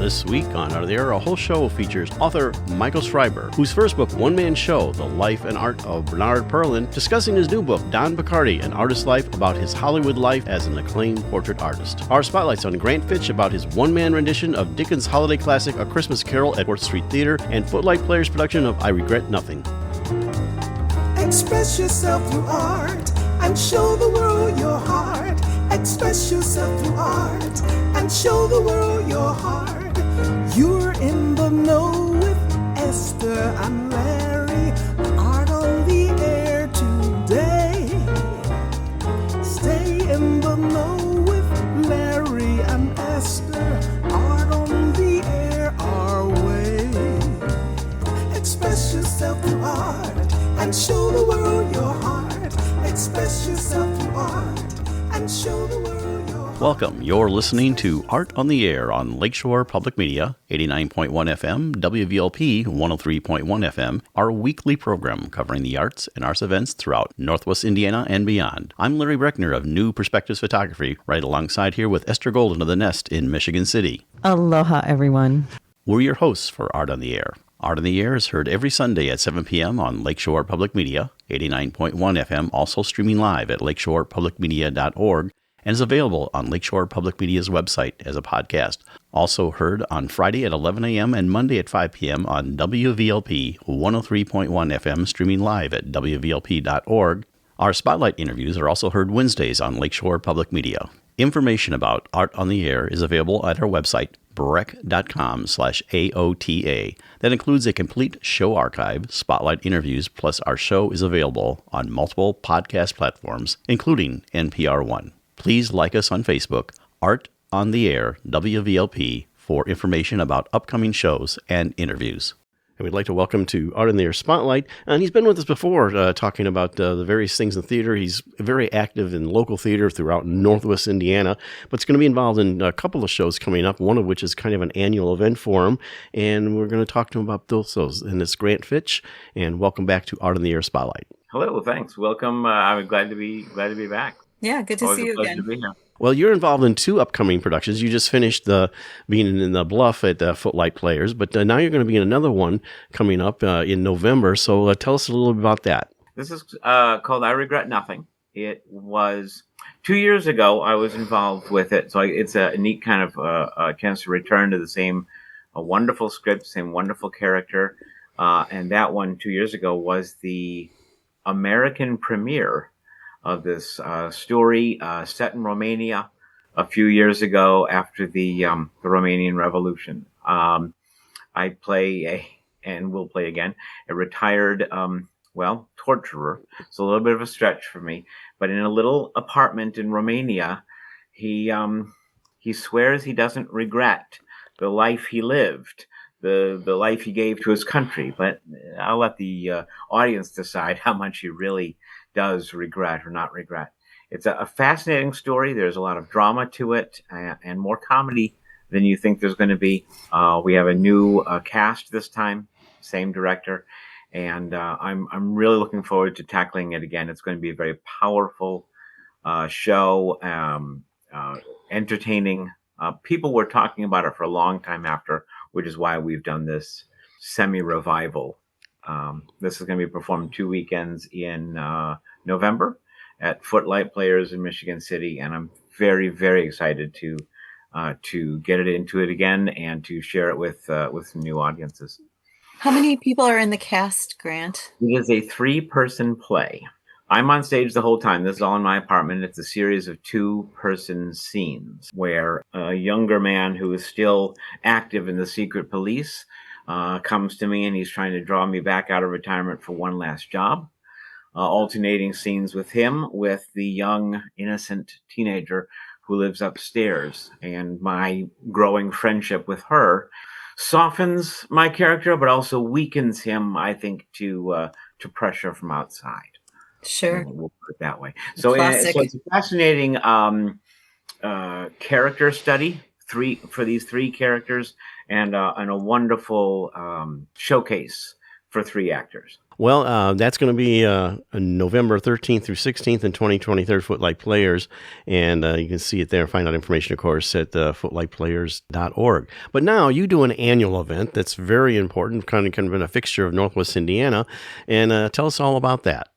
This week on Out of the Air, a whole show features author Michael Schreiber, whose first book, One Man Show, The Life and Art of Bernard Perlin, discussing his new book, Don Bachardy, An Artist's Life, about his Hollywood life as an acclaimed portrait artist. Our spotlight's on Grant Fitch about his one-man rendition of Dickens' holiday classic, A Christmas Carol at 4th Street Theater, and Footlight Players' production of I Regret Nothing. Express yourself through art and show the world your heart. Express yourself through art and show the world your heart. You're in the know with Esther and Larry. Art on the air today. Stay in the know with Larry and Esther. Art on the air our way. Express yourself through art and show the world your heart. Express yourself through art and show the world your heart. Welcome. You're listening to Art on the Air on Lakeshore Public Media, 89.1 FM, WVLP 103.1 FM, our weekly program covering the arts and arts events throughout Northwest Indiana and beyond. I'm Larry Breckner of New Perspectives Photography, right alongside here with Esther Golden of The Nest in Michigan City. Aloha, everyone. We're your hosts for Art on the Air. Art on the Air is heard every Sunday at 7 p.m. on Lakeshore Public Media, 89.1 FM, also streaming live at lakeshorepublicmedia.org, and is available on Lakeshore Public Media's website as a podcast. Also heard on Friday at 11 a.m. and Monday at 5 p.m. on WVLP 103.1 FM, streaming live at wvlp.org. Our Spotlight interviews are also heard Wednesdays on Lakeshore Public Media. Information about Art on the Air is available at our website, breck.com/AOTA. That includes a complete show archive, spotlight interviews, plus our show is available on multiple podcast platforms, including NPR One. Please like us on Facebook, Art on the Air, WVLP, for information about upcoming shows and interviews. And we'd like to welcome to Art on the Air Spotlight. And he's been with us before talking about the various things in theater. He's very active in local theater throughout Northwest Indiana, but he's going to be involved in a couple of shows coming up, one of which is kind of an annual event for him. And we're going to talk to him about both those. And it's Grant Fitch. And welcome back to Art on the Air Spotlight. Hello, thanks. Welcome. I'm glad to be back. Yeah, good to Always see a you pleasure again. to be here. Well, you're involved in two upcoming productions. You just finished being in the Bluff at Footlight Players, but now you're going to be in another one coming up in November. So tell us a little bit about that. This is called I Regret Nothing. It was 2 years ago I was involved with it, so it's a neat kind of a chance to return to the same wonderful script, same wonderful character. And that one 2 years ago was the American premiere of this story set in Romania a few years ago after the Romanian Revolution. I play and will play again, a retired, torturer. It's a little bit of a stretch for me, but in a little apartment in Romania, he swears he doesn't regret the life he lived, the life he gave to his country. But I'll let the audience decide how much he really does regret or not regret. It's a fascinating story. There's a lot of drama to it and more comedy than you think there's going to be. We have a new cast this time, same director, and I'm really looking forward to tackling it again. It's going to be a very powerful show, entertaining. People were talking about it for a long time after, which is why we've done this semi-revival. This is going to be performed 2 weekends in November at Footlight Players in Michigan City, and I'm very, very excited to get it into it again and to share it with some new audiences. How many people are in the cast, Grant? It is a 3-person play. I'm on stage the whole time. This is all in my apartment. It's a series of 2-person scenes where a younger man who is still active in the secret police comes to me, and he's trying to draw me back out of retirement for one last job. Alternating scenes with him, with the young, innocent teenager who lives upstairs. And my growing friendship with her softens my character, but also weakens him, I think, to pressure from outside. Sure. We'll put it that way. So it's a fascinating character study for these 3 characters, and a wonderful showcase for 3 actors. Well, that's going to be November 13th through 16th in 2023 Footlight Players, and you can see it there. Find out information, of course, at footlightplayers.org. But now you do an annual event that's very important, kind of been a fixture of Northwest Indiana, and tell us all about that.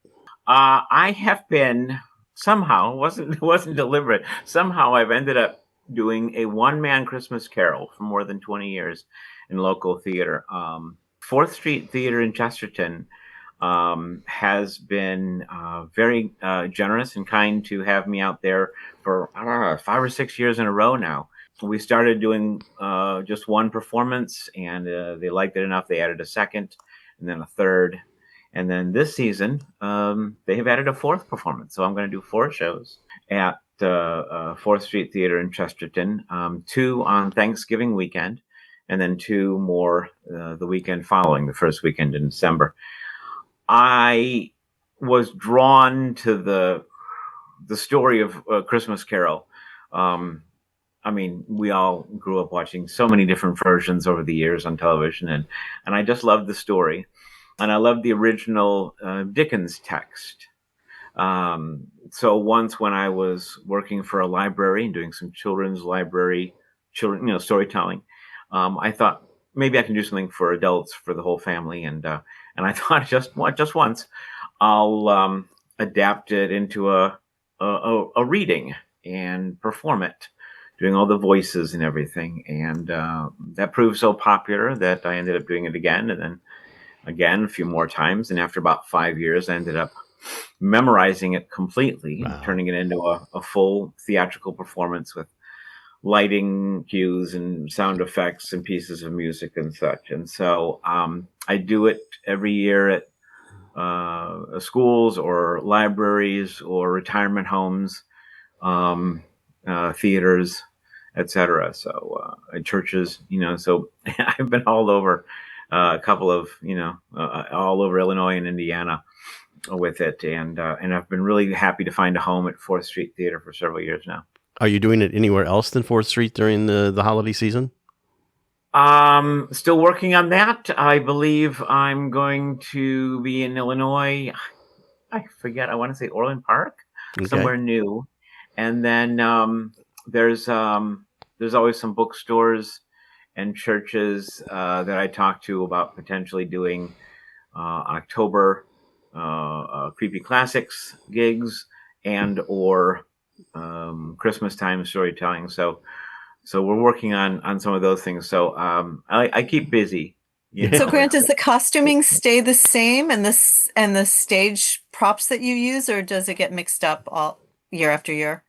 I have been somehow wasn't deliberate. Somehow I've ended up doing a one-man Christmas Carol for more than 20 years in local theater. 4th Street Theater in Chesterton has been very generous and kind to have me out there for, I don't know, 5 or 6 years in a row now. We started doing just one performance, and they liked it enough. They added a second and then a third. And then this season, they have added a 4th performance. So I'm going to do 4 shows at 4th Street Theater in Chesterton, 2 on Thanksgiving weekend, and then 2 more the weekend following, the first weekend in December. I was drawn to the story of Christmas Carol. I mean, we all grew up watching so many different versions over the years on television, and I just loved the story. And I loved the original Dickens text. So once when I was working for a library and doing some children's library, storytelling, I thought maybe I can do something for adults, for the whole family. And I thought just once I'll adapt it into a reading and perform it, doing all the voices and everything. And that proved so popular that I ended up doing it again, and then again a few more times. And after about 5 years, I ended up memorizing it completely, Wow. turning it into a full theatrical performance with lighting cues and sound effects and pieces of music and such. And so I do it every year at schools or libraries or retirement homes, theaters, etc. So at churches, so I've been all over, a couple of, all over Illinois and Indiana with it. And I've been really happy to find a home at 4th Street Theater for several years now. Are you doing it anywhere else than 4th Street during the holiday season? Still working on that. I believe I'm going to be in Illinois. I forget. I want to say Orland Park, somewhere new. And then there's always some bookstores and churches that I talk to about potentially doing October Creepy Classics gigs and or Christmas time storytelling. So we're working on some of those things. So I keep busy. So Grant, does the costuming stay the same and the stage props that you use, or does it get mixed up all year after year?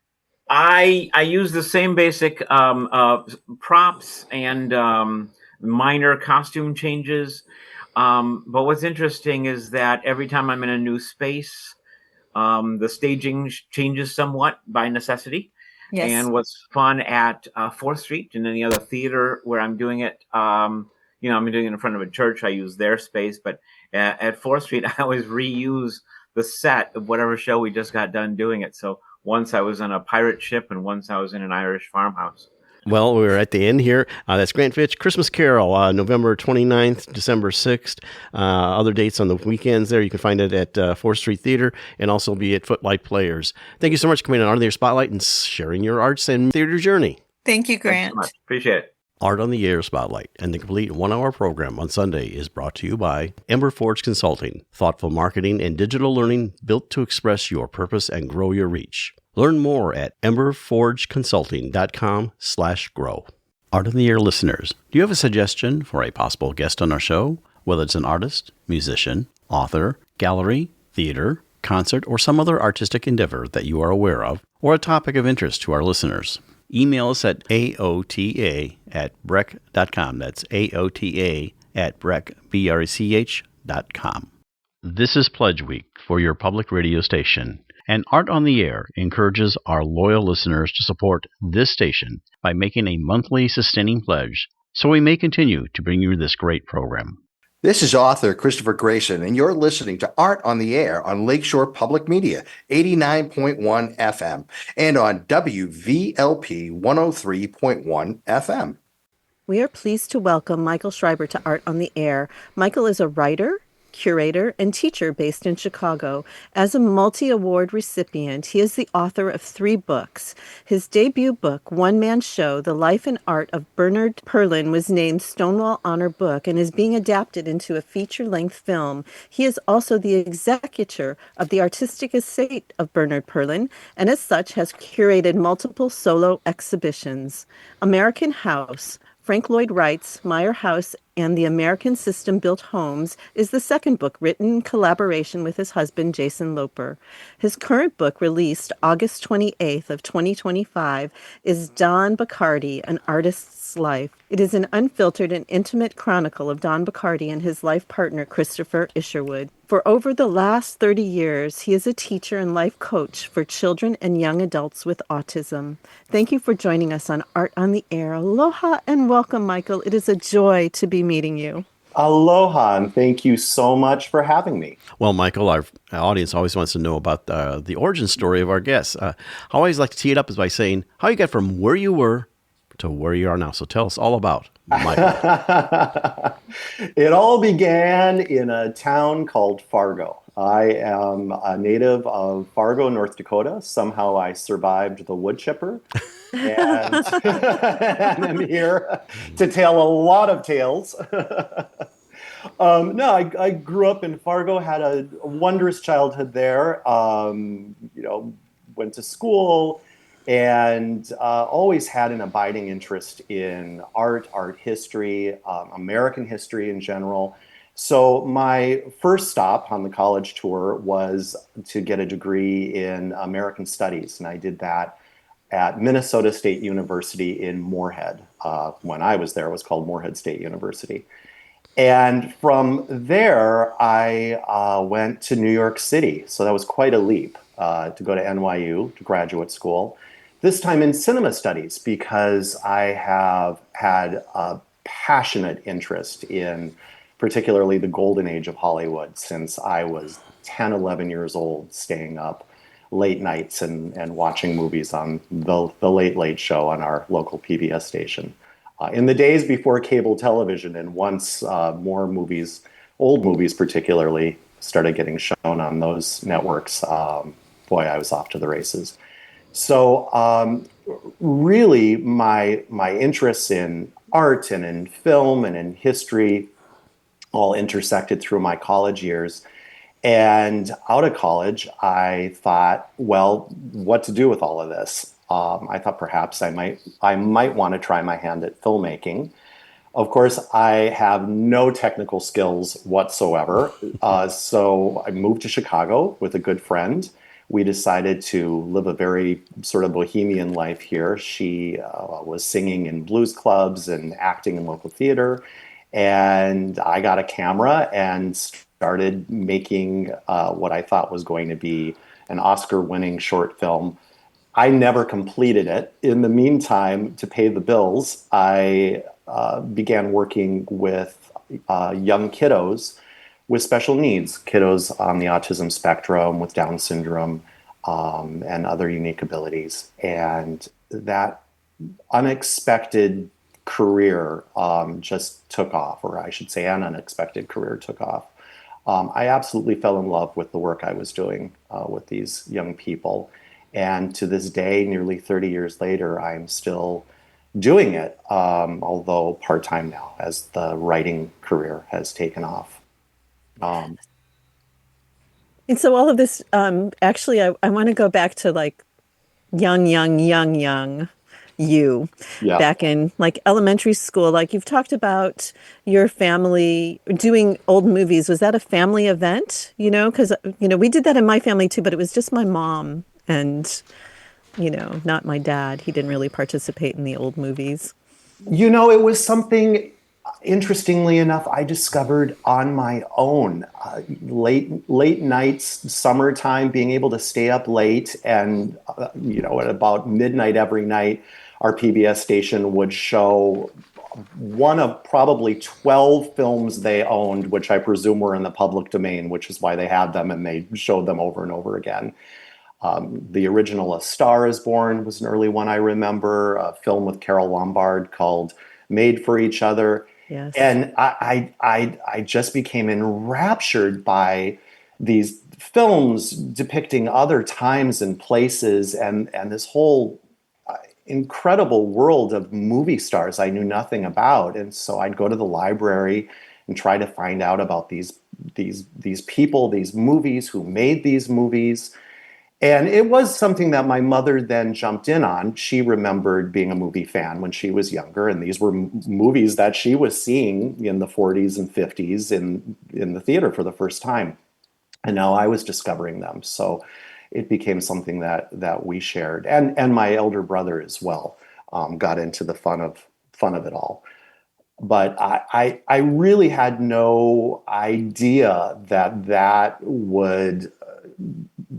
I use the same basic props and minor costume changes. But what's interesting is that every time I'm in a new space, the staging changes somewhat by necessity. Yes. And what's fun at 4th Street and any other theater where I'm doing it, I'm doing it in front of a church, I use their space. But at 4th Street, I always reuse the set of whatever show we just got done doing it. So once I was on a pirate ship and once I was in an Irish farmhouse. Well, we're at the end here. That's Grant Fitch, Christmas Carol, November 29th, December 6th. Other dates on the weekends there. You can find it at 4th Street Theater and also be at Footlight Players. Thank you so much for coming on Art on the Air Spotlight and sharing your arts and theater journey. Thank you, Grant. Thanks so much. Appreciate it. Art on the Air Spotlight and the complete 1-hour program on Sunday is brought to you by Ember Forge Consulting, thoughtful marketing and digital learning built to express your purpose and grow your reach. Learn more at emberforgeconsulting.com/grow. Art on the Air listeners, do you have a suggestion for a possible guest on our show? Whether it's an artist, musician, author, gallery, theater, concert, or some other artistic endeavor that you are aware of, or a topic of interest to our listeners, email us at aota@brech.com. That's aota@brech.com. This is Pledge Week for your public radio station. And Art on the Air encourages our loyal listeners to support this station by making a monthly sustaining pledge so we may continue to bring you this great program. This is author Christopher Grayson, and you're listening to Art on the Air on Lakeshore Public Media, 89.1 FM, and on WVLP 103.1 FM. We are pleased to welcome Michael Schreiber to Art on the Air. Michael is a writer, curator, and teacher based in Chicago. As a multi-award recipient, he is the author of 3 books. His debut book, One Man Show, The Life and Art of Bernard Perlin, was named Stonewall Honor Book and is being adapted into a feature-length film. He is also the executor of the artistic estate of Bernard Perlin, and as such has curated multiple solo exhibitions. American House, Frank Lloyd Wright's Meyer House and the American System Built Homes is the second book written in collaboration with his husband, Jason Loper. His current book, released August 28th of 2025, is Don Bachardy, An Artist's Life. It is an unfiltered and intimate chronicle of Don Bachardy and his life partner, Christopher Isherwood. For over the last 30 years, he is a teacher and life coach for children and young adults with autism. Thank you for joining us on Art on the Air. Aloha and welcome, Michael. It is a joy to be meeting you. Aloha, and thank you so much for having me. Well, Michael, our audience always wants to know about the origin story of our guests. I always like to tee it up is by saying how you got from where you were to where you are now. So tell us all about Michael. It all began in a town called Fargo. I am a native of Fargo, North Dakota. Somehow I survived the wood chipper and, and I'm here to tell a lot of tales. I grew up in Fargo, had a wondrous childhood there, went to school, and always had an abiding interest in art history, American history in general. So my first stop on the college tour was to get a degree in American Studies, and I did that at Minnesota State University in Moorhead. When I was there, it was called Moorhead State University. And from there, I went to New York City. So that was quite a leap to go to NYU, to graduate school. This time in cinema studies, because I have had a passionate interest in particularly the golden age of Hollywood since I was 10, 11 years old, staying up late nights and watching movies on the Late Late Show on our local PBS station. In the days before cable television, and once more movies, old movies particularly, started getting shown on those networks, I was off to the races. So really my interests in art and in film and in history all intersected through my college years. And out of college, I thought, well, what to do with all of this? I thought perhaps I might want to try my hand at filmmaking. Of course, I have no technical skills whatsoever. So I moved to Chicago with a good friend. We decided to live a very sort of bohemian life here. She was singing in blues clubs and acting in local theater. And I got a camera and started making what I thought was going to be an Oscar-winning short film. I never completed it. In the meantime, to pay the bills, I began working with young kiddos with special needs, kiddos on the autism spectrum with Down syndrome and other unique abilities. And that unexpected career just took off, or I should say an unexpected career took off. I absolutely fell in love with the work I was doing with these young people. And to this day, nearly 30 years later, I'm still doing it, although part-time now, as the writing career has taken off. And so all of this, actually, I want to go back to like young you back in like elementary school. Like you've talked about your family doing old movies. Was that a family event? Because, we did that in my family too, but it was just my mom and, not my dad. He didn't really participate in the old movies. It was something, interestingly enough, I discovered on my own. Late nights, summertime, being able to stay up late and, at about midnight every night, our PBS station would show one of probably 12 films they owned, which I presume were in the public domain, which is why they had them and they showed them over and over again. The original A Star is Born was an early one I remember, a film with Carol Lombard called Made for Each Other. Yes. And I just became enraptured by these films depicting other times and places, and this whole incredible world of movie stars I knew nothing about. And so I'd go to the library and try to find out about these people, these movies, who made these movies. And it was something that my mother then jumped in on. She remembered being a movie fan when she was younger, and these were movies that she was seeing in the 40s and 50s in the theater for the first time. And now I was discovering them. So it became something that we shared. And my elder brother as well got into the fun of it all. But I really had no idea that would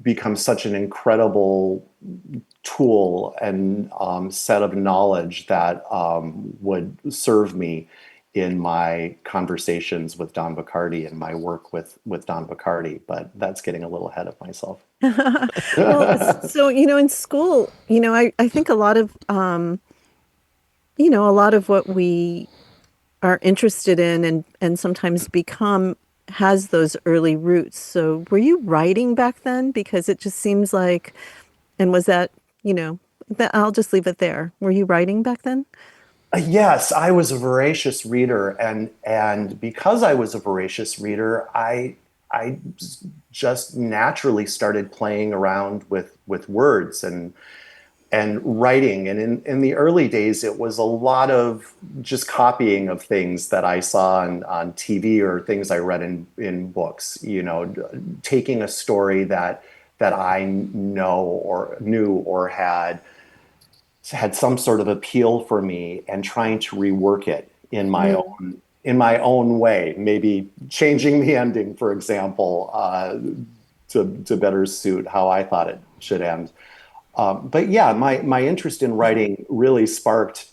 become such an incredible tool and set of knowledge that would serve me in my conversations with Don Bachardy and my work with Don Bachardy. But that's getting a little ahead of myself. Well, so, in school, I think a lot of, a lot of what we are interested in and sometimes become has those early roots. So were you writing back then? Because it just seems like, and was that, I'll just leave it there. Were you writing back then? Yes, I was a voracious reader, and because I was a voracious reader, I just naturally started playing around with words and writing. And in the early days, it was a lot of just copying of things that I saw on TV or things I read in books, taking a story that I knew or had some sort of appeal for me and trying to rework it in my own way, maybe changing the ending, for example, to better suit how I thought it should end. But yeah, my interest in writing really sparked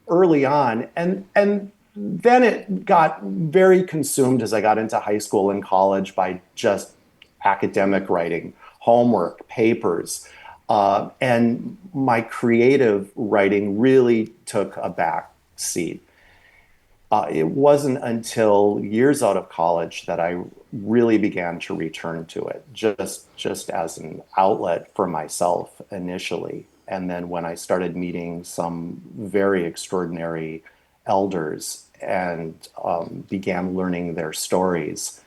early on, and then it got very consumed as I got into high school and college by just academic writing, homework, papers, and my creative writing really took a back seat. It wasn't until years out of college that I really began to return to it, just as an outlet for myself initially. And then when I started meeting some very extraordinary elders and began learning their stories,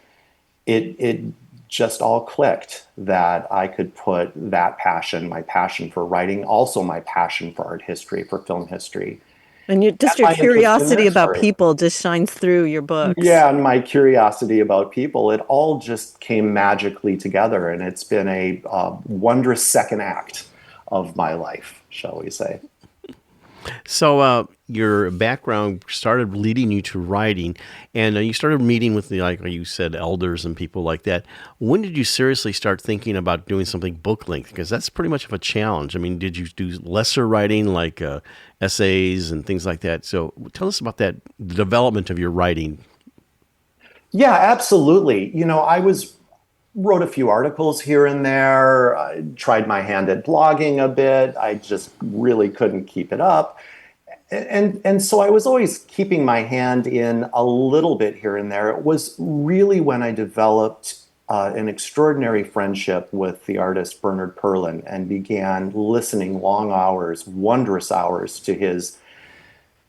it just all clicked that I could put that passion, my passion for writing, also my passion for art history, for film history. And your curiosity about people just shines through your books. Yeah, and my curiosity about people, it all just came magically together, and it's been a wondrous second act of my life, shall we say. So your background started leading you to writing, and you started meeting with like you said, elders and people like that. When did you seriously start thinking about doing something book length? Because that's pretty much of a challenge. I mean, did you do lesser writing like essays and things like that? So tell us about that, the development of your writing. Yeah, absolutely. Wrote a few articles here and there. I tried my hand at blogging a bit. I just really couldn't keep it up. And so I was always keeping my hand in a little bit here and there. It was really when I developed an extraordinary friendship with the artist Bernard Perlin and began listening long hours, wondrous hours, to his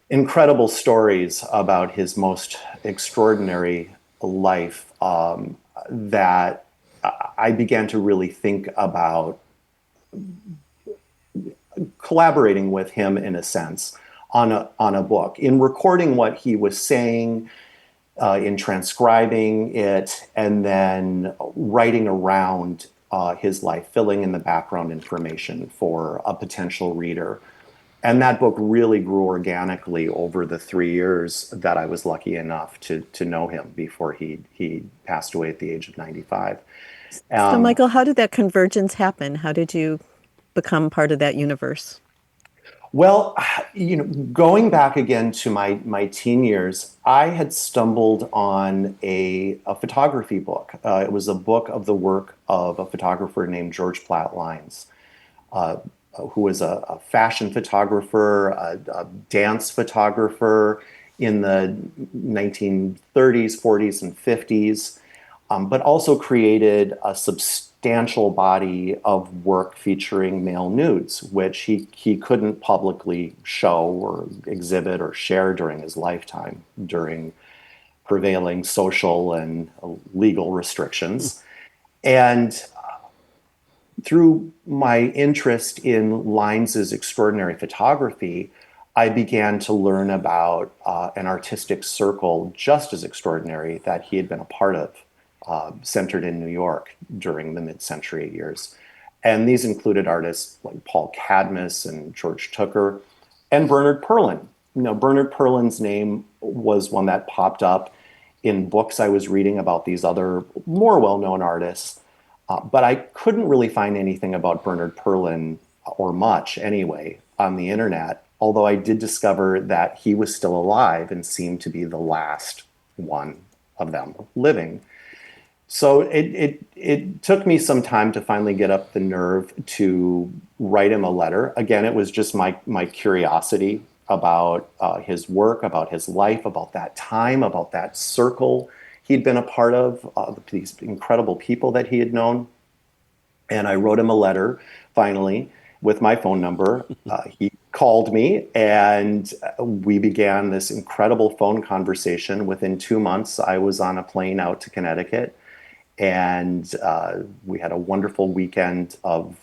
incredible stories about his most extraordinary life, that I began to really think about collaborating with him in a sense on a book, in recording what he was saying, in transcribing it, and then writing around his life, filling in the background information for a potential reader. And that book really grew organically over the 3 years that I was lucky enough to know him before he passed away at the age of 95. So, Michael, how did that convergence happen? How did you become part of that universe? Well, going back again to my teen years, I had stumbled on a photography book. It was a book of the work of a photographer named George Platt Lyons, who was a fashion photographer, a dance photographer in the 1930s, 40s, and 50s, but also created a substantial body of work featuring male nudes, which he couldn't publicly show or exhibit or share during his lifetime, during prevailing social and legal restrictions. And through my interest in Lynes's extraordinary photography, I began to learn about an artistic circle just as extraordinary that he had been a part of, centered in New York during the mid-century years. And these included artists like Paul Cadmus and George Tooker and Bernard Perlin. Bernard Perlin's name was one that popped up in books I was reading about these other more well-known artists. But I couldn't really find anything about Bernard Perlin, or much anyway, on the internet, although I did discover that he was still alive and seemed to be the last one of them living. So it took me some time to finally get up the nerve to write him a letter. Again, it was just my curiosity about his work, about his life, about that time, about that circle he'd been a part of, these incredible people that he had known. And I wrote him a letter, finally, with my phone number. He called me, and we began this incredible phone conversation. Within 2 months, I was on a plane out to Connecticut, and we had a wonderful weekend of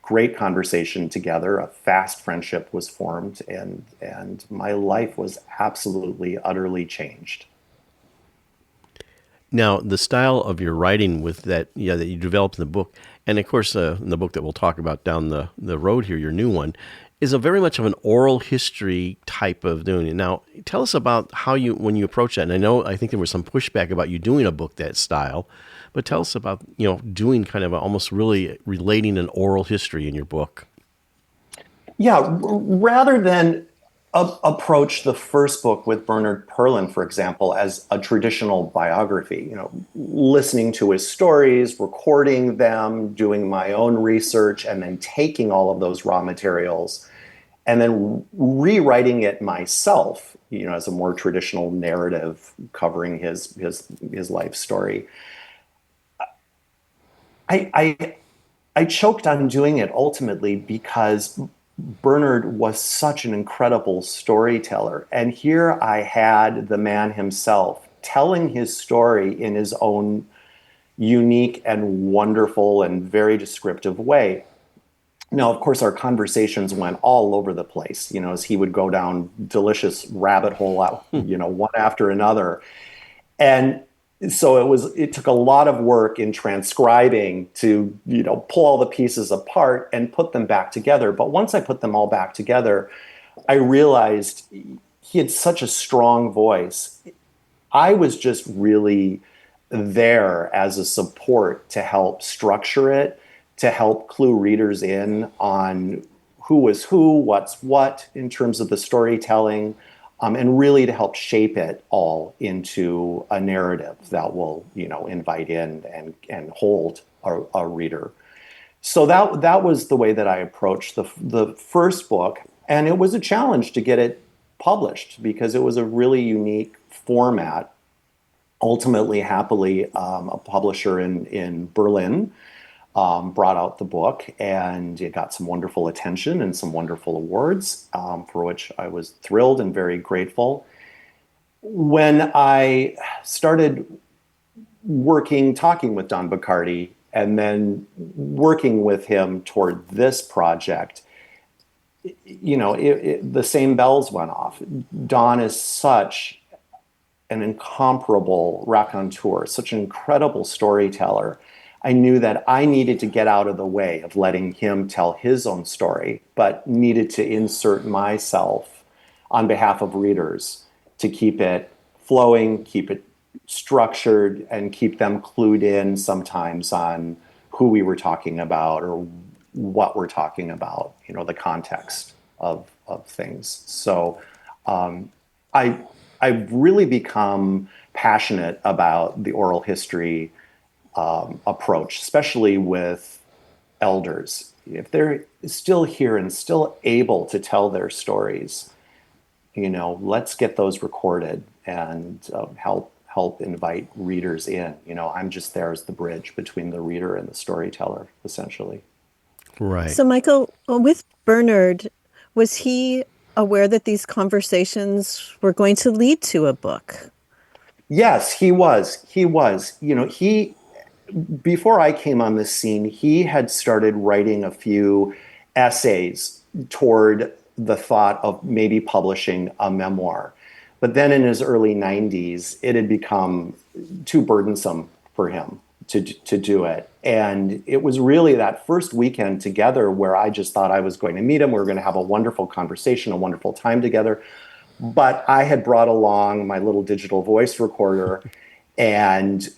great conversation together. A fast friendship was formed, and my life was absolutely, utterly changed. Now, the style of your writing with that, that you developed in the book, and of course, in the book that we'll talk about down the road here, your new one, is a very much of an oral history type of doing it. Now, tell us about how when you approach that. And I think there was some pushback about you doing a book that style, but tell us about, doing kind of almost really relating an oral history in your book. Yeah, rather than approach the first book with Bernard Perlin, for example, as a traditional biography, listening to his stories, recording them, doing my own research, and then taking all of those raw materials and then rewriting it myself, as a more traditional narrative covering his life story. I choked on doing it ultimately because Bernard was such an incredible storyteller. And here I had the man himself telling his story in his own unique and wonderful and very descriptive way. Now, of course, our conversations went all over the place, as he would go down delicious rabbit hole, one after another. And so it took a lot of work in transcribing to, pull all the pieces apart and put them back together. But once I put them all back together, I realized he had such a strong voice. I was just really there as a support to help structure it, to help clue readers in on who was who, what's what in terms of the storytelling. And really to help shape it all into a narrative that will, invite in and hold a reader. So that was the way that I approached the first book, and it was a challenge to get it published because it was a really unique format. Ultimately, happily, a publisher in Berlin brought out the book, and it got some wonderful attention and some wonderful awards, for which I was thrilled and very grateful. When I started talking with Don Bachardy, and then working with him toward this project, the same bells went off. Don is such an incomparable raconteur, such an incredible storyteller. I knew that I needed to get out of the way of letting him tell his own story, but needed to insert myself on behalf of readers to keep it flowing, keep it structured, and keep them clued in sometimes on who we were talking about or what we're talking about, the context of things. So I've really become passionate about the oral history approach, especially with elders. If they're still here and still able to tell their stories, let's get those recorded and help invite readers in. I'm just there as the bridge between the reader and the storyteller, essentially. Right. So, Michael, with Bernard, was he aware that these conversations were going to lead to a book? Yes, he was. Before I came on this scene, he had started writing a few essays toward the thought of maybe publishing a memoir. But then in his early 90s, it had become too burdensome for him to do it. And it was really that first weekend together where I just thought I was going to meet him. We were going to have a wonderful conversation, a wonderful time together. But I had brought along my little digital voice recorder, and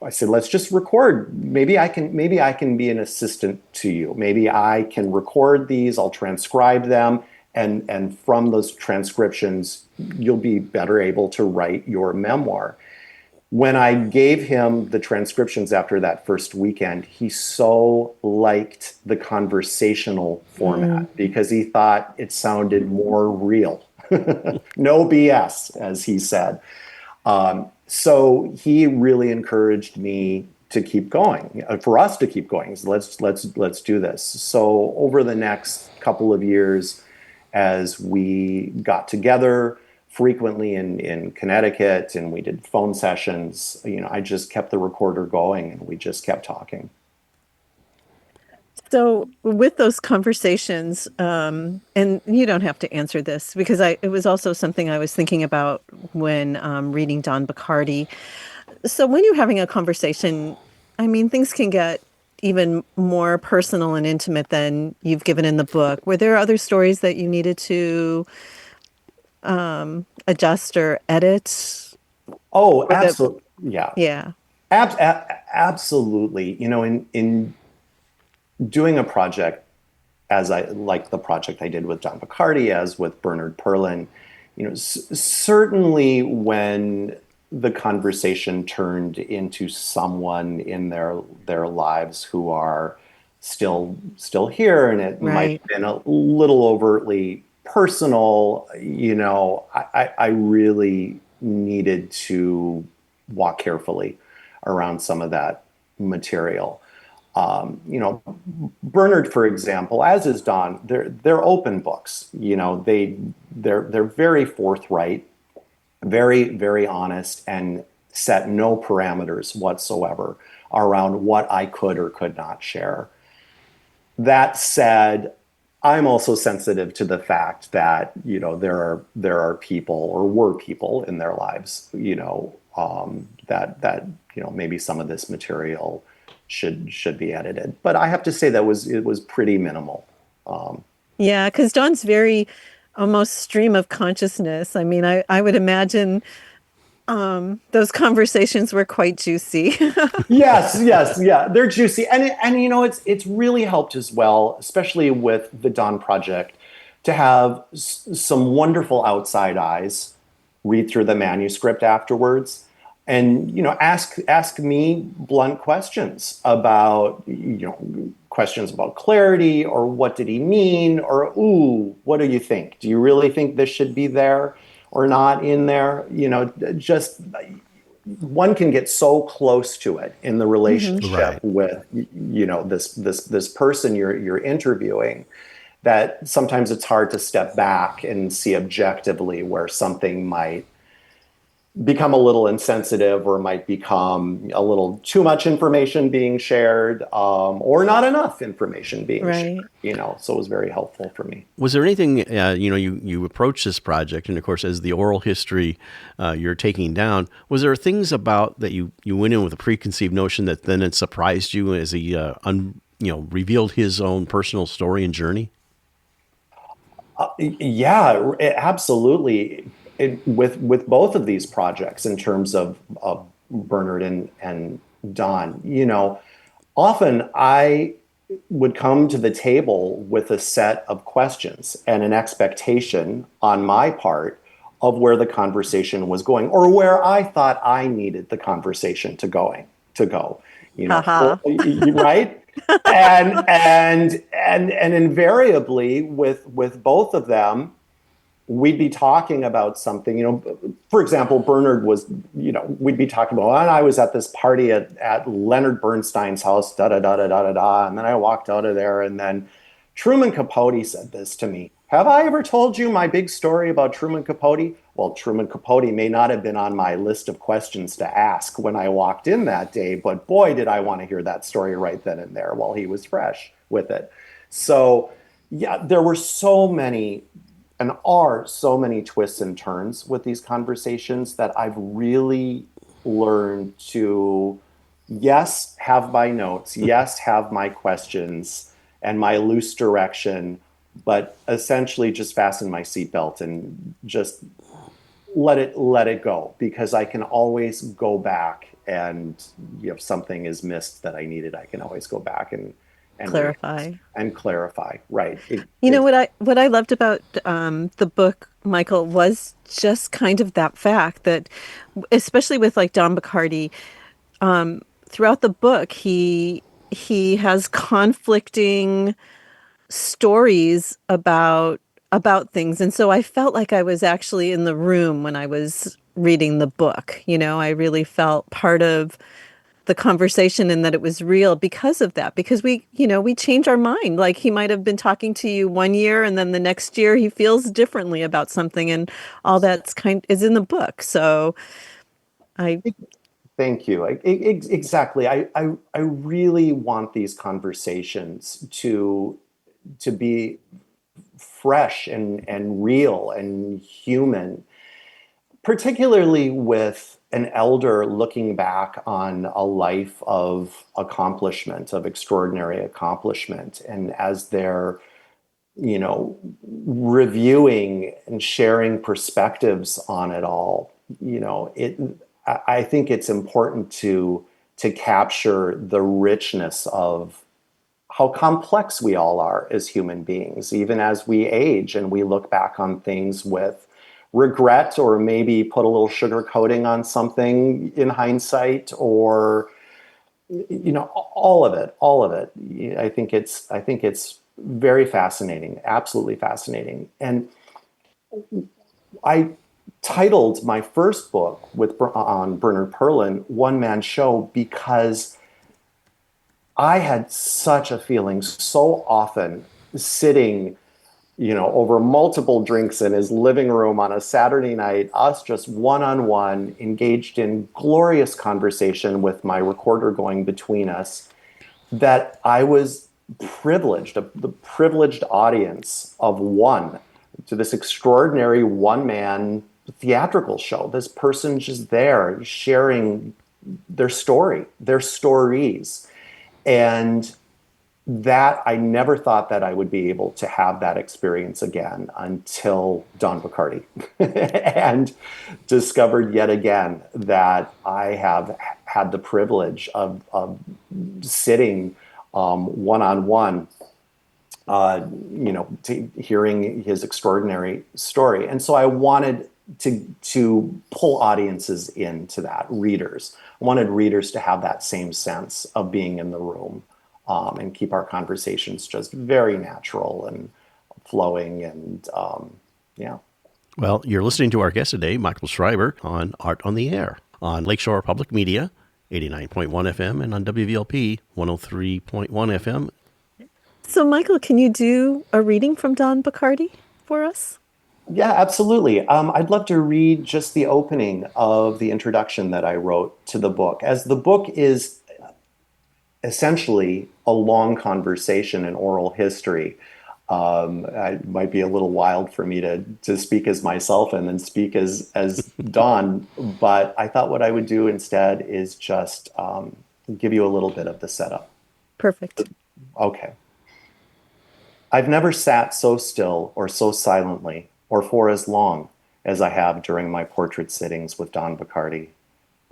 I said, let's just record. Maybe I can be an assistant to you. Maybe I can record these, I'll transcribe them. And from those transcriptions, you'll be better able to write your memoir. When I gave him the transcriptions after that first weekend, he so liked the conversational format because he thought it sounded more real. No BS, as he said. So he really encouraged me to keep going, for us to keep going. So let's do this. So over the next couple of years, as we got together frequently in Connecticut and we did phone sessions, I just kept the recorder going and we just kept talking. So with those conversations, and you don't have to answer this because it was also something I was thinking about when reading Don Bachardy. So when you're having a conversation, I mean, things can get even more personal and intimate than you've given in the book. Were there other stories that you needed to adjust or edit? Oh, absolutely. Yeah. Yeah. Absolutely. In doing a project like the project I did with Don Bachardy, as with Bernard Perlin, certainly when the conversation turned into someone in their lives who are still here, and it might have been a little overtly personal, I really needed to walk carefully around some of that material. Bernard, for example, as is Don, they're open books. They're very forthright, very, very honest, and set no parameters whatsoever around what I could or could not share. That said, I'm also sensitive to the fact that there are people, or were people in their lives, that maybe some of this material should be edited. But I have to say that it was pretty minimal. Yeah, because Don's very almost stream of consciousness. I mean, I would imagine those conversations were quite juicy. Yes, yeah, they're juicy, and it's really helped as well, especially with the Don project, to have some wonderful outside eyes read through the manuscript afterwards, and ask me blunt questions about questions about clarity, or what did he mean, or what do you think? Do you really think this should be there or not in there? Just one can get so close to it in the relationship with this person you're interviewing, that sometimes it's hard to step back and see objectively where something might become a little insensitive, or might become a little too much information being shared, or not enough information being shared. So it was very helpful for me. Was there anything, you approached this project, and of course, as the oral history you're taking down, was there things about that you went in with a preconceived notion that then it surprised you as he revealed his own personal story and journey? Yeah, absolutely. With both of these projects, in terms of Bernard and Don, often I would come to the table with a set of questions and an expectation on my part of where the conversation was going, or where I thought I needed the conversation to go. Right? and invariably with both of them, we'd be talking about something, for example, Bernard was, we'd be talking about, I was at this party at Leonard Bernstein's house, da da da da da da da. And then I walked out of there, and then Truman Capote said this to me. Have I ever told you my big story about Truman Capote? Well, Truman Capote may not have been on my list of questions to ask when I walked in that day, but boy, did I want to hear that story right then and there while he was fresh with it. So yeah, there were so many and are so many twists and turns with these conversations that I've really learned to, yes, have my notes, yes, have my questions and my loose direction, but essentially just fasten my seatbelt and just let it go, because I can always go back, and if something is missed that I needed, I can always go back and clarify. Right. What I loved about the book, Michael, was just kind of that fact that, especially with like Don Bachardy, throughout the book, he has conflicting stories about things, and so I felt like I was actually in the room when I was reading the book. I really felt part of the conversation, and that it was real because of that, because we change our mind. Like, he might have been talking to you one year, and then the next year he feels differently about something, and all that's is in the book. So thank you. Exactly. I really want these conversations to be fresh and real and human, particularly with an elder looking back on a life of accomplishment, of extraordinary accomplishment. And as they're, reviewing and sharing perspectives on it all, I think it's important to capture the richness of how complex we all are as human beings, even as we age and we look back on things with regret, or maybe put a little sugar coating on something in hindsight, or all of it. I think it's very fascinating, absolutely fascinating. And I titled my first book on Bernard Perlin One Man Show, because I had such a feeling so often sitting over multiple drinks in his living room on a Saturday night, us just one-on-one, engaged in glorious conversation with my recorder going between us, that I was privileged, the privileged audience of one, to this extraordinary one-man theatrical show. This person just there sharing their story, their stories. And that, I never thought that I would be able to have that experience again until Don Bachardy, and discovered yet again that I have had the privilege of sitting one-on-one, hearing his extraordinary story. And so I wanted to pull audiences into that, readers. I wanted readers to have that same sense of being in the room. And keep our conversations just very natural and flowing, and yeah. Well, you're listening to our guest today, Michael Schreiber, on Art on the Air on Lakeshore Public Media, 89.1 FM, and on WVLP 103.1 FM. So, Michael, can you do a reading from Don Bachardy for us? Yeah, absolutely. I'd love to read just the opening of the introduction that I wrote to the book, as the book is essentially a long conversation in oral history. It might be a little wild for me to speak as myself and then speak as Don, but I thought what I would do instead is just give you a little bit of the setup. Perfect. Okay. I've never sat so still or so silently or for as long as I have during my portrait sittings with Don Bachardy.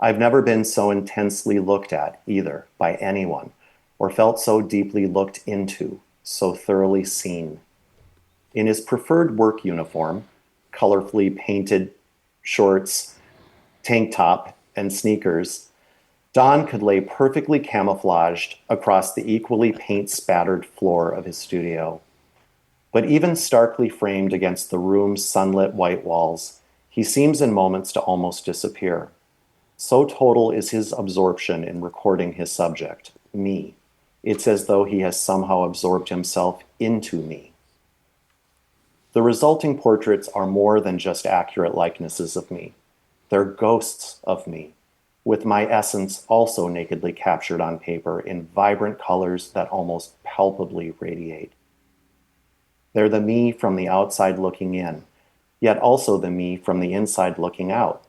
I've never been so intensely looked at either by anyone, or felt so deeply looked into, so thoroughly seen. In his preferred work uniform, colorfully painted shorts, tank top, and sneakers, Don could lay perfectly camouflaged across the equally paint-spattered floor of his studio. But even starkly framed against the room's sunlit white walls, he seems in moments to almost disappear. So total is his absorption in recording his subject, me. It's as though he has somehow absorbed himself into me. The resulting portraits are more than just accurate likenesses of me. They're ghosts of me, with my essence also nakedly captured on paper in vibrant colors that almost palpably radiate. They're the me from the outside looking in, yet also the me from the inside looking out.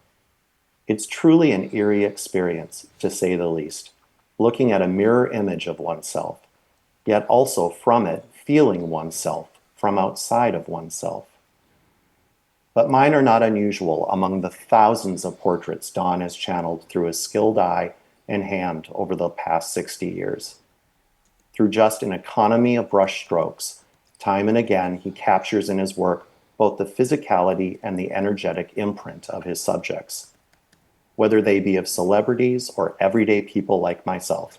It's truly an eerie experience, to say the least, looking at a mirror image of oneself, yet also from it feeling oneself from outside of oneself. But mine are not unusual among the thousands of portraits Don has channeled through his skilled eye and hand over the past 60 years. Through just an economy of brush strokes, time and again he captures in his work both the physicality and the energetic imprint of his subjects. Whether they be of celebrities or everyday people like myself,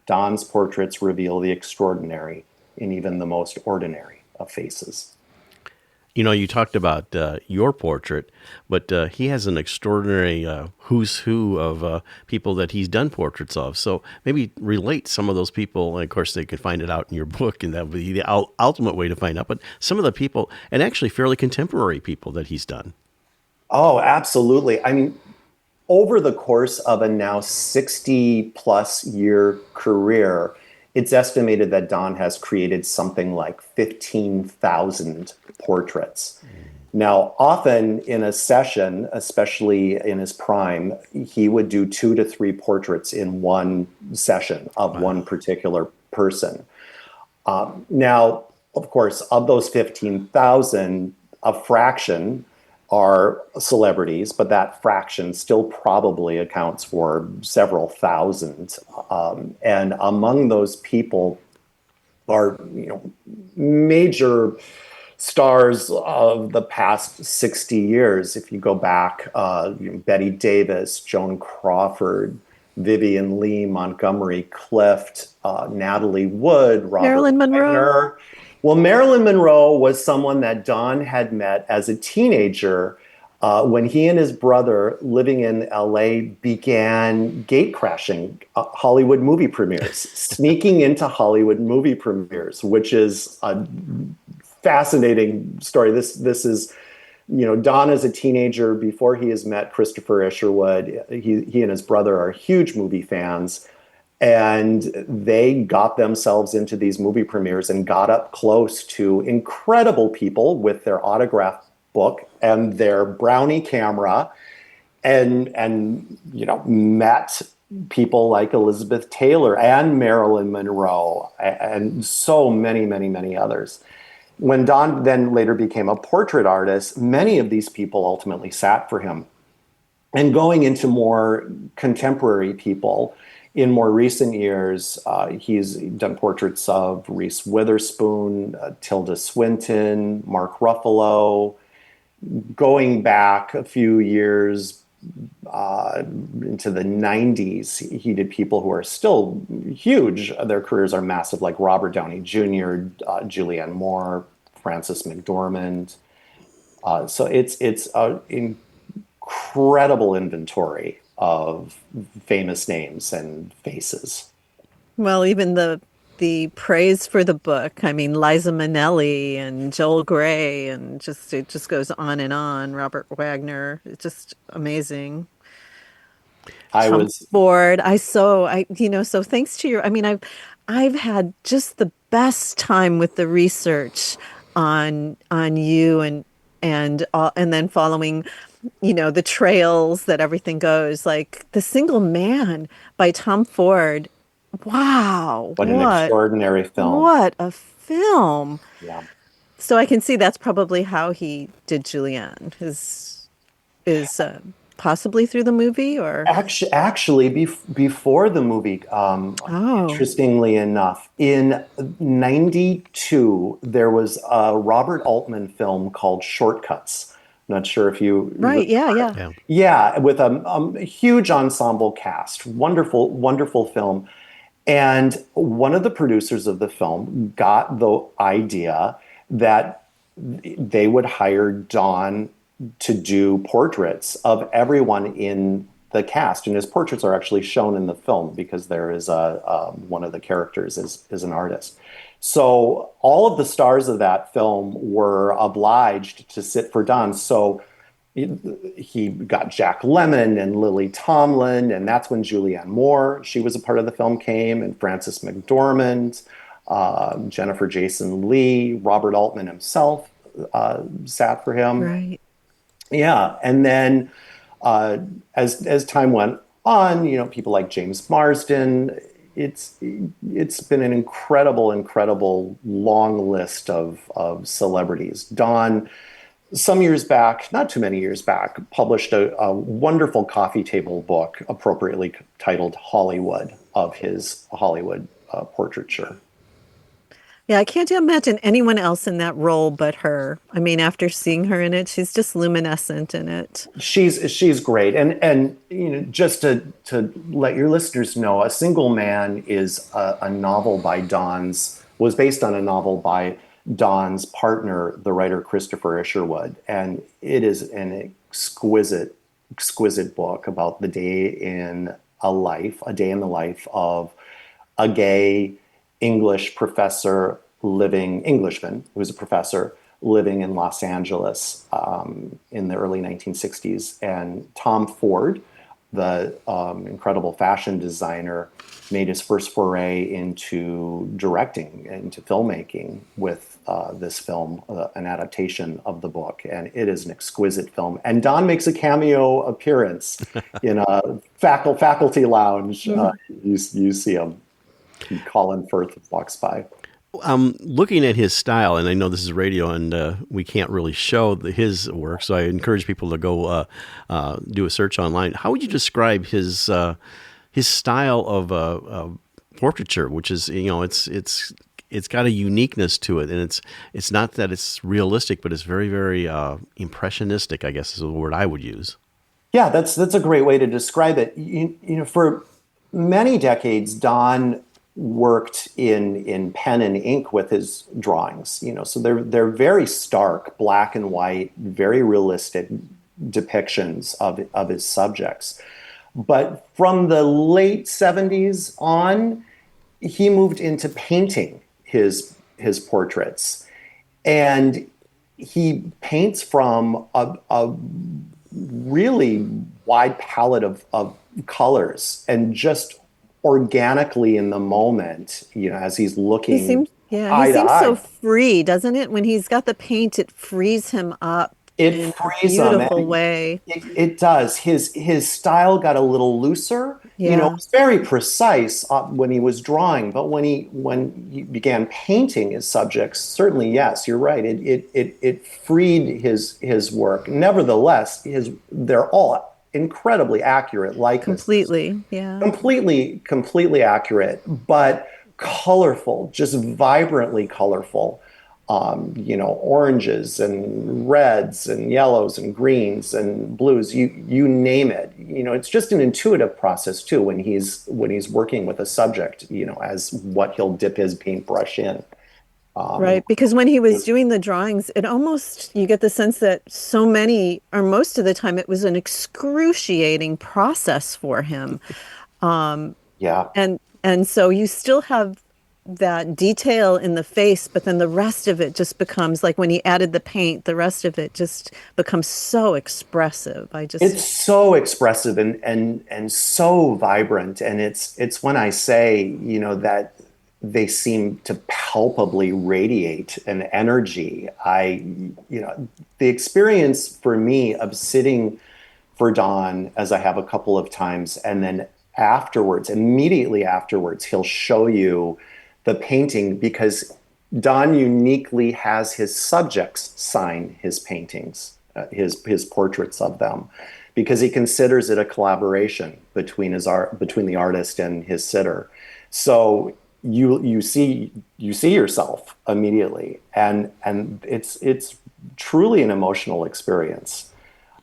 Don's portraits reveal the extraordinary in even the most ordinary of faces. You know, you talked about your portrait, but he has an extraordinary who's who of people that he's done portraits of. So maybe relate some of those people. And of course, they could find it out in your book, and that would be the ultimate way to find out. But some of the people, and actually fairly contemporary people that he's done. Oh, absolutely. I mean, over the course of a now 60-plus year career, it's estimated that Don has created something like 15,000 portraits. Now, often in a session, especially in his prime, he would do 2 to 3 portraits in one session of one particular person. Now, of course, of those 15,000, a fraction are celebrities, but that fraction still probably accounts for several thousand. And among those people are, major stars of the past 60 years. If you go back, Betty Davis, Joan Crawford, Vivian Lee, Montgomery Clift, Natalie Wood, Robert Marilyn Monroe. Wagner. Well, Marilyn Monroe was someone that Don had met as a teenager when he and his brother, living in LA, began gate crashing Hollywood movie premieres, sneaking into Hollywood movie premieres, which is a fascinating story. This is, Don as a teenager, before he has met Christopher Isherwood, he and his brother are huge movie fans. And they got themselves into these movie premieres and got up close to incredible people with their autograph book and their Brownie camera and met people like Elizabeth Taylor and Marilyn Monroe and so many, many, many others. When Don then later became a portrait artist, many of these people ultimately sat for him. And going into more contemporary people, in more recent years, he's done portraits of Reese Witherspoon, Tilda Swinton, Mark Ruffalo. Going back a few years into the 90s, he did people who are still huge. Their careers are massive, like Robert Downey Jr., Julianne Moore, Frances McDormand. So it's an incredible inventory of famous names and faces. Well, even the praise for the book. I mean, Liza Minnelli and Joel Grey, and it just goes on and on. Robert Wagner, it's just amazing. Ford. So thanks to your. I mean, I've had just the best time with the research on you and then following, the trails that everything goes, like The Single Man by Tom Ford. Wow. What an extraordinary film. What a film. Yeah. So I can see that's probably how he did Julianne, is possibly through the movie, or? Actually, before the movie, interestingly enough, in 92, there was a Robert Altman film called Shortcuts. I'm not sure if you... Right, yeah. Yeah, with a huge ensemble cast. Wonderful, wonderful film. And one of the producers of the film got the idea that they would hire Don to do portraits of everyone in the cast, and his portraits are actually shown in the film because there is one of the characters is an artist. So all of the stars of that film were obliged to sit for Don. So he got Jack Lemmon and Lily Tomlin, and that's when Julianne Moore, she was a part of the film, came, and Frances McDormand, Jennifer Jason Leigh, Robert Altman himself sat for him. Right. Yeah, and then as time went on, people like James Marsden. It's been an incredible long list of celebrities. Don, some years back, not too many years back, published a wonderful coffee table book, appropriately titled Hollywood, of his Hollywood portraiture. Yeah, I can't imagine anyone else in that role but her. I mean, after seeing her in it, she's just luminescent in it. She's great, and just to let your listeners know, A Single Man is a novel was based on a novel by Don's partner, the writer Christopher Isherwood, and it is an exquisite book about the day in the life of a gay Englishman who was a professor living in Los Angeles in the early 1960s. And Tom Ford, the incredible fashion designer, made his first foray into directing, into filmmaking with this film, an adaptation of the book. And it is an exquisite film. And Don makes a cameo appearance in a faculty lounge. You see him. Colin Firth walks by. Looking at his style, and I know this is radio and we can't really show his work, so I encourage people to go do a search online. How would you describe his style of portraiture, which is, it's got a uniqueness to it, and it's not that it's realistic, but it's very, very impressionistic, I guess is the word I would use. Yeah, that's a great way to describe it. For many decades, Don worked in pen and ink with his drawings, so they're very stark, black and white, very realistic depictions of his subjects. But from the late 70s on, he moved into painting his portraits, and he paints from a really wide palette of colors, and just organically in the moment, as he's looking he seems so free, doesn't it? When he's got the paint, it frees him up in a beautiful way. It does. His style got a little looser. Yeah. It was very precise when he was drawing, but when he began painting his subjects, certainly, yes, you're right. It freed his work. Nevertheless, they're all incredibly accurate likenesses. Completely, yeah. Completely accurate, but colorful, just vibrantly colorful. Oranges and reds and yellows and greens and blues, you name it. It's just an intuitive process too when he's working with a subject, as what he'll dip his paintbrush in. Right, because when he was doing the drawings, you get the sense that so many, or most of the time, it was an excruciating process for him. Yeah. And so you still have that detail in the face, but then the rest of it just becomes, like when he added the paint, the rest of it just becomes so expressive. It's so expressive and so vibrant. And it's when I say, that they seem to palpably radiate an energy. The experience for me of sitting for Don, as I have a couple of times, and then immediately afterwards, he'll show you the painting, because Don uniquely has his subjects sign his paintings, his portraits of them, because he considers it a collaboration between the artist and his sitter. So you see yourself immediately, and it's truly an emotional experience.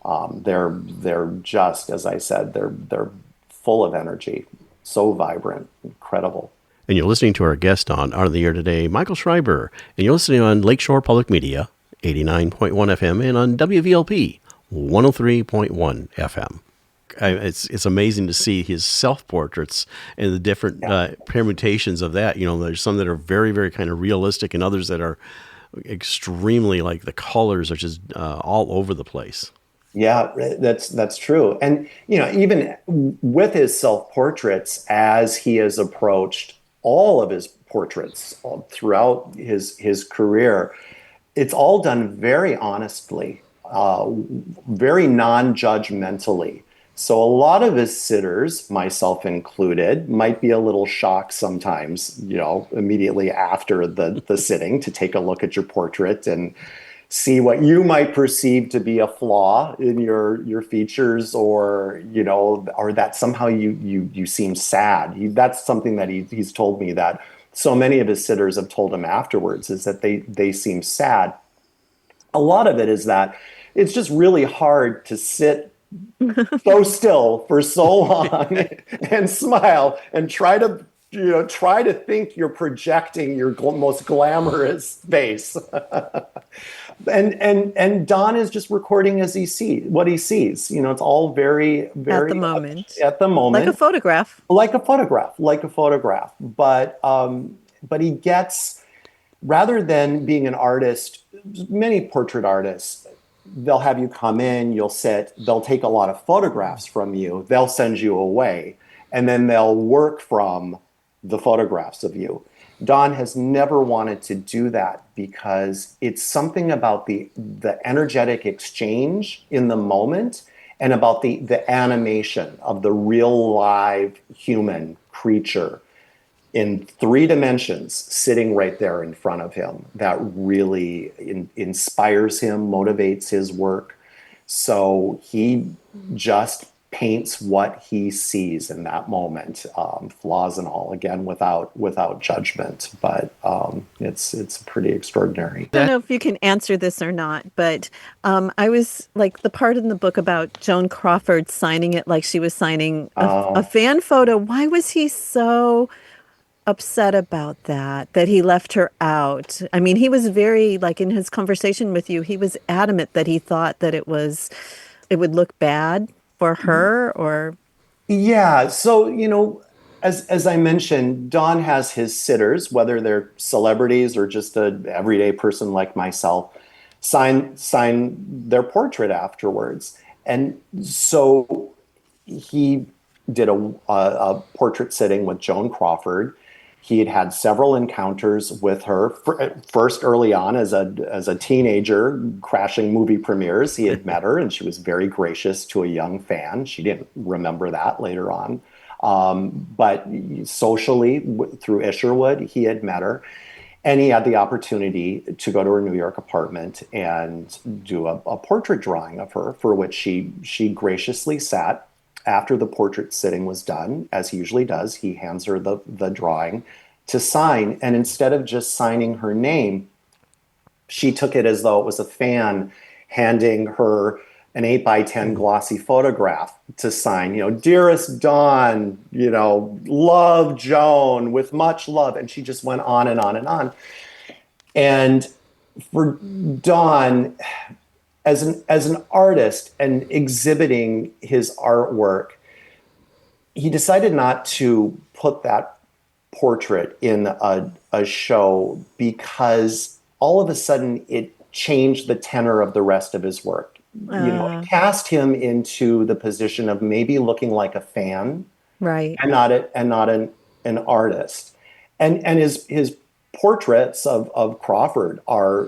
They're just, as I said, they're full of energy, so vibrant, incredible. And you're listening to our guest on Art of the Air today, Michael Schreiber. And you're listening on Lakeshore Public Media, 89.1 FM, and on WVLP, 103.1 FM. It's amazing to see his self-portraits and the different permutations of that. You know, there's some that are very, very kind of realistic and others that are extremely, like, the colors are just all over the place. Yeah, that's true. And, you know, even with his self-portraits, as he has approached all of his portraits throughout his career, it's all done very honestly, very non-judgmentally. So a lot of his sitters, myself included, might be a little shocked sometimes, you know, immediately after the sitting to take a look at your portrait and see what you might perceive to be a flaw in your features, or, you know, or that somehow you seem sad. That's something that he's told me that so many of his sitters have told him afterwards, is that they seem sad. A lot of it is that it's just really hard to sit so still for so long and smile and try to think you're projecting your most glamorous face. And Don is just recording as he sees what he sees. You know, it's all very, very at the moment, like a photograph. But he gets, rather than being an artist, many portrait artists, they'll have you come in, you'll sit, they'll take a lot of photographs from you, they'll send you away, and then they'll work from the photographs of you. Don has never wanted to do that because it's something about the energetic exchange in the moment and about the animation of the real live human creature in 3 dimensions sitting right there in front of him that really inspires him, motivates his work. So he just paints what he sees in that moment, flaws and all, again, without judgment. But it's pretty extraordinary. I don't know if you can answer this or not, but I was like the part in the book about Joan Crawford signing it like she was signing a fan photo. Why was he so upset about that he left her out? I mean, he was very, like, in his conversation with you, he was adamant that he thought that it would look bad for her, or yeah. So, you know, as I mentioned, Don has his sitters, whether they're celebrities or just an everyday person like myself, sign their portrait afterwards. And so he did a portrait sitting with Joan Crawford. He had had several encounters with her. First, early on, as a teenager, crashing movie premieres, he had met her, and she was very gracious to a young fan. She didn't remember that later on. But socially, through Isherwood, he had met her. And he had the opportunity to go to her New York apartment and do a portrait drawing of her, for which she graciously sat. After the portrait sitting was done, as he usually does, he hands her the drawing to sign. And instead of just signing her name, she took it as though it was a fan handing her an 8x10 glossy photograph to sign. You know, dearest Dawn, you know, love Joan, with much love. And she just went on and on and on. And for Dawn, as an artist and exhibiting his artwork, he decided not to put that portrait in a show because all of a sudden it changed the tenor of the rest of his work. You know, it cast him into the position of maybe looking like a fan, right, and not an artist. And his portraits of Crawford are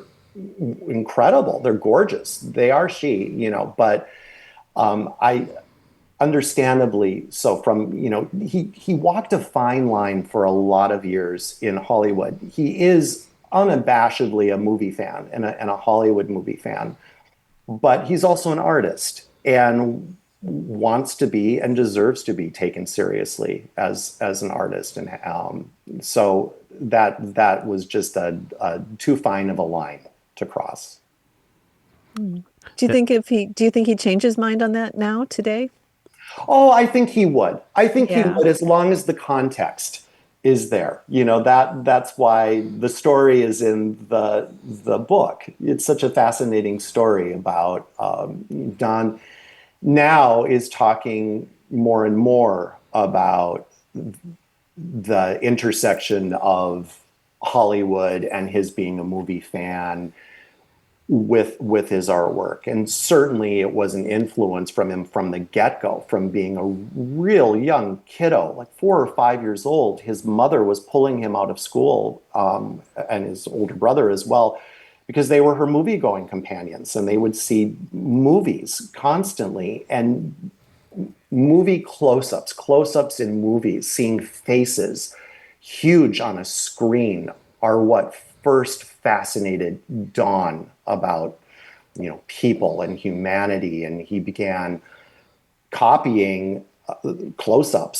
incredible. They're gorgeous. They are she, you know, but I understandably so, from, you know, he walked a fine line for a lot of years in Hollywood. He is unabashedly a movie fan and a Hollywood movie fan, but he's also an artist and wants to be and deserves to be taken seriously as an artist. And so that was just a too fine of a line to cross. Do you think he'd change his mind on that now, today? Oh, I think he would. I think he would, as long as the context is there. That's why the story is in the book. It's such a fascinating story about Don now is talking more and more about the intersection of Hollywood and his being a movie fan with his artwork. And certainly it was an influence from him from the get-go, from being a real young kiddo, like 4 or 5 years old. His mother was pulling him out of school, and his older brother as well, because they were her movie-going companions, and they would see movies constantly, and movie close-ups in movies, seeing faces huge on a screen are what first fascinated Don about, people and humanity. And he began copying close-up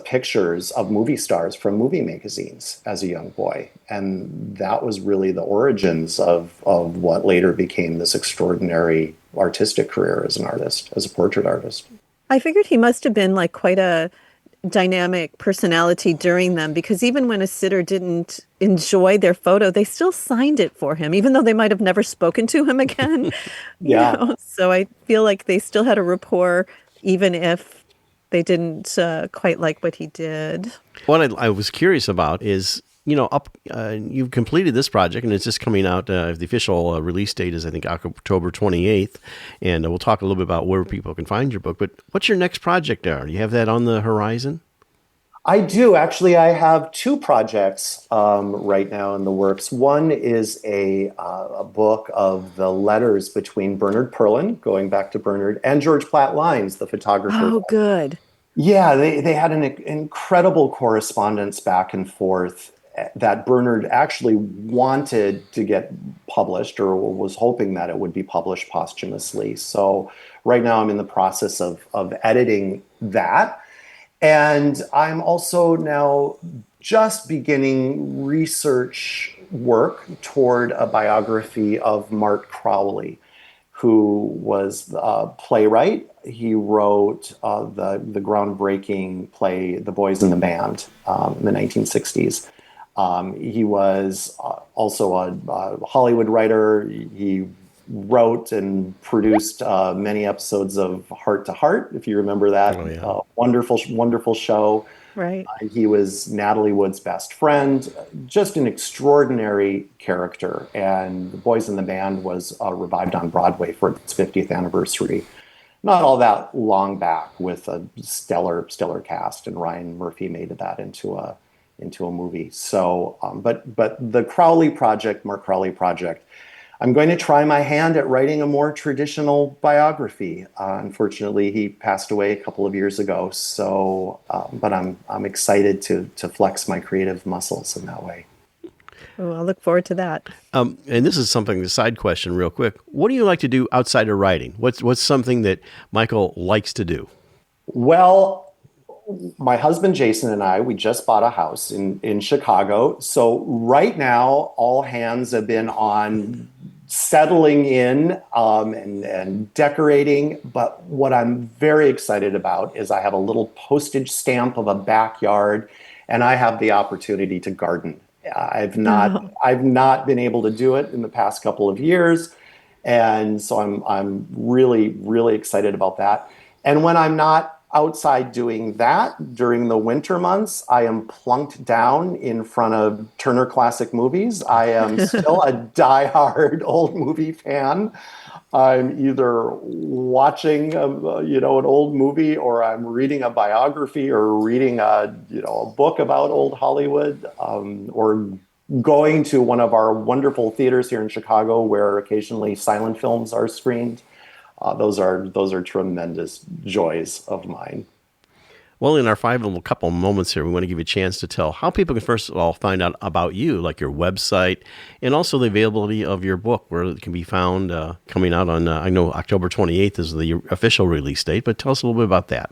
pictures of movie stars from movie magazines as a young boy. And that was really the origins of what later became this extraordinary artistic career as an artist, as a portrait artist. I figured he must have been like quite a dynamic personality during them, because even when a sitter didn't enjoy their photo, they still signed it for him, even though they might have never spoken to him again. Yeah. So I feel like they still had a rapport, even if they didn't quite like what he did. What I was curious about is, you've completed this project, and it's just coming out. The official release date is, I think, October 28th, and we'll talk a little bit about where people can find your book. But what's your next project there? Do you have that on the horizon? I do. Actually, I have 2 projects right now in the works. One is a book of the letters between Bernard Perlin, going back to Bernard, and George Platt Lynes, the photographer. Oh, good. Yeah, they had an incredible correspondence back and forth that Bernard actually wanted to get published, or was hoping that it would be published posthumously. So right now I'm in the process of editing that. And I'm also now just beginning research work toward a biography of Mart Crowley, who was a playwright. He wrote the groundbreaking play, The Boys in the Band, in the 1960s. He was also a Hollywood writer. He wrote and produced many episodes of Heart to Heart, if you remember that. Oh, yeah. Wonderful show. Right. He was Natalie Wood's best friend, just an extraordinary character. And The Boys in the Band was revived on Broadway for its 50th anniversary. Not all that long back, with a stellar cast, and Ryan Murphy made that into a movie. So, but the Crowley project, Mark Crowley project, I'm going to try my hand at writing a more traditional biography. Unfortunately, he passed away a couple of years ago. So, but I'm excited to flex my creative muscles in that way. Oh, I'll look forward to that. And this is something, a side question real quick. What do you like to do outside of writing? What's something that Michael likes to do? Well, my husband, Jason, and I, we just bought a house in Chicago. So right now, all hands have been on settling in and decorating. But what I'm very excited about is I have a little postage stamp of a backyard, and I have the opportunity to garden. I've not been able to do it in the past couple of years. And so I'm really excited about that. And when I'm not outside doing that during the winter months, I am plunked down in front of Turner Classic Movies. I am still a diehard old movie fan. I'm either watching an old movie, or I'm reading a biography, or reading a book about old Hollywood, or going to one of our wonderful theaters here in Chicago where occasionally silent films are screened. Those are tremendous joys of mine. Well, in our final couple moments here, we want to give you a chance to tell how people can first of all find out about you, like your website, and also the availability of your book, where it can be found coming out on, I know October 28th is the official release date, but tell us a little bit about that.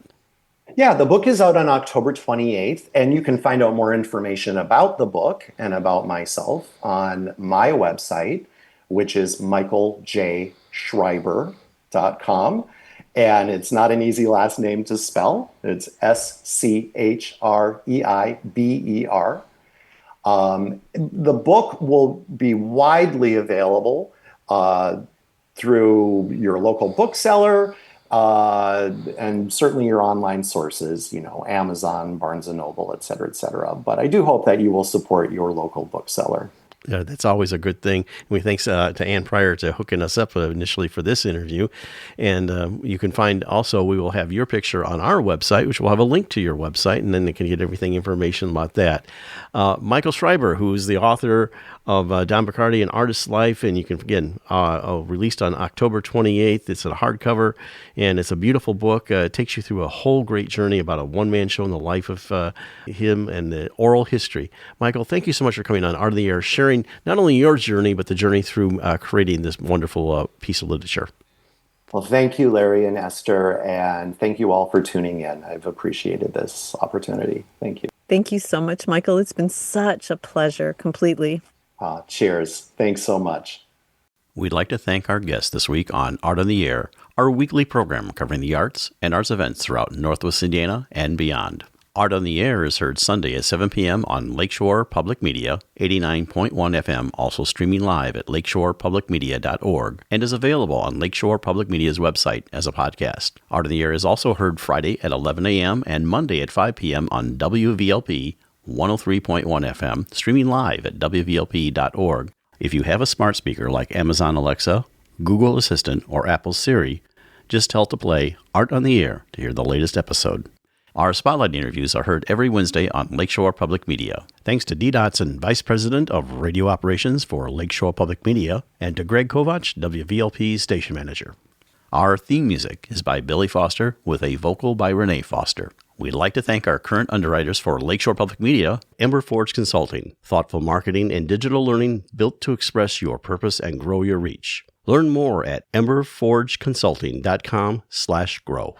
Yeah, the book is out on October 28th, and you can find out more information about the book and about myself on my website, which is michaeljschreiber.com. And it's not an easy last name to spell. It's Schreiber. The book will be widely available through your local bookseller and certainly your online sources, Amazon, Barnes & Noble, et cetera. But I do hope that you will support your local bookseller. Yeah, that's always a good thing. We thanks to Ann Pryor to hooking us up initially for this interview. And you can find also, we will have your picture on our website, which will have a link to your website, and then they can get information about that. Michael Schreiber, who is the author of Don Bachardy, An Artist's Life, and you can, again, released on October 28th. It's a hardcover, and it's a beautiful book. It takes you through a whole great journey about a one-man show in the life of him and the oral history. Michael, thank you so much for coming on Art of the Air, sharing not only your journey, but the journey through creating this wonderful piece of literature. Well, thank you, Larry and Esther, and thank you all for tuning in. I've appreciated this opportunity. Thank you. Thank you so much, Michael. It's been such a pleasure, completely. Cheers. Thanks so much. We'd like to thank our guest this week on Art on the Air, our weekly program covering the arts and arts events throughout Northwest Indiana and beyond. Art on the Air is heard Sunday at 7 p.m. on Lakeshore Public Media, 89.1 FM, also streaming live at lakeshorepublicmedia.org, and is available on Lakeshore Public Media's website as a podcast. Art on the Air is also heard Friday at 11 a.m. and Monday at 5 p.m. on WVLP 103.1 FM, streaming live at wvlp.org. If you have a smart speaker like Amazon Alexa, Google Assistant, or Apple Siri, just tell to play Art on the Air to hear the latest episode. Our Spotlight interviews are heard every Wednesday on Lakeshore Public Media. Thanks to Dee Dotson, Vice President of Radio Operations for Lakeshore Public Media, and to Greg Kovach, WVLP's Station Manager. Our theme music is by Billy Foster with a vocal by Renee Foster. We'd like to thank our current underwriters for Lakeshore Public Media, Ember Forge Consulting, thoughtful marketing and digital learning built to express your purpose and grow your reach. Learn more at emberforgeconsulting.com/grow.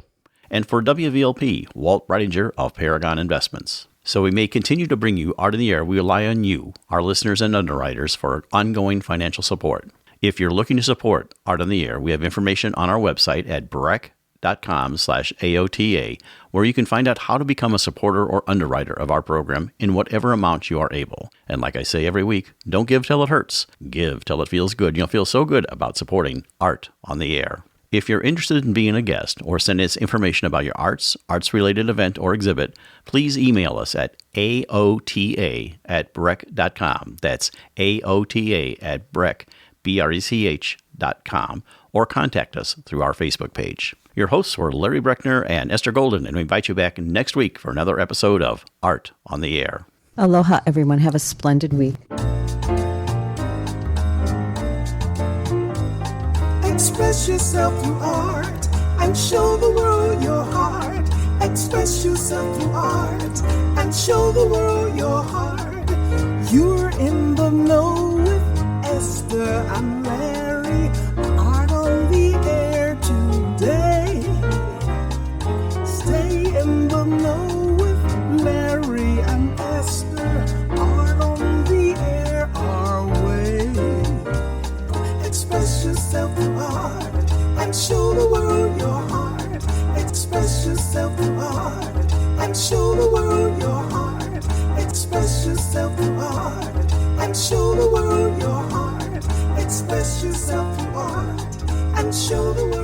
And for WVLP, Walt Breidinger of Paragon Investments. So we may continue to bring you Art in the Air. We rely on you, our listeners and underwriters, for ongoing financial support. If you're looking to support Art in the Air, we have information on our website at breck.com/AOTA, where you can find out how to become a supporter or underwriter of our program in whatever amount you are able. And like I say every week, don't give till it hurts. Give till it feels good. You'll feel so good about supporting Art on the Air. If you're interested in being a guest or send us information about your arts-related event or exhibit, please email us at aota@breck.com. That's aota@breck.com, or contact us through our Facebook page. Your hosts were Larry Breckner and Esther Golden, and we invite you back next week for another episode of Art on the Air. Aloha, everyone. Have a splendid week. Express yourself through art and show the world your heart. Express yourself through art and show the world your heart. You're in the know with Esther and Larry. Art on the Air today. Stay in the know with Larry and Esther. Art on the Air our way. Express yourself through art and show the world your heart. Express yourself through art and show the world your heart. Express yourself through art and show the world your heart. Express yourself through art and show the world.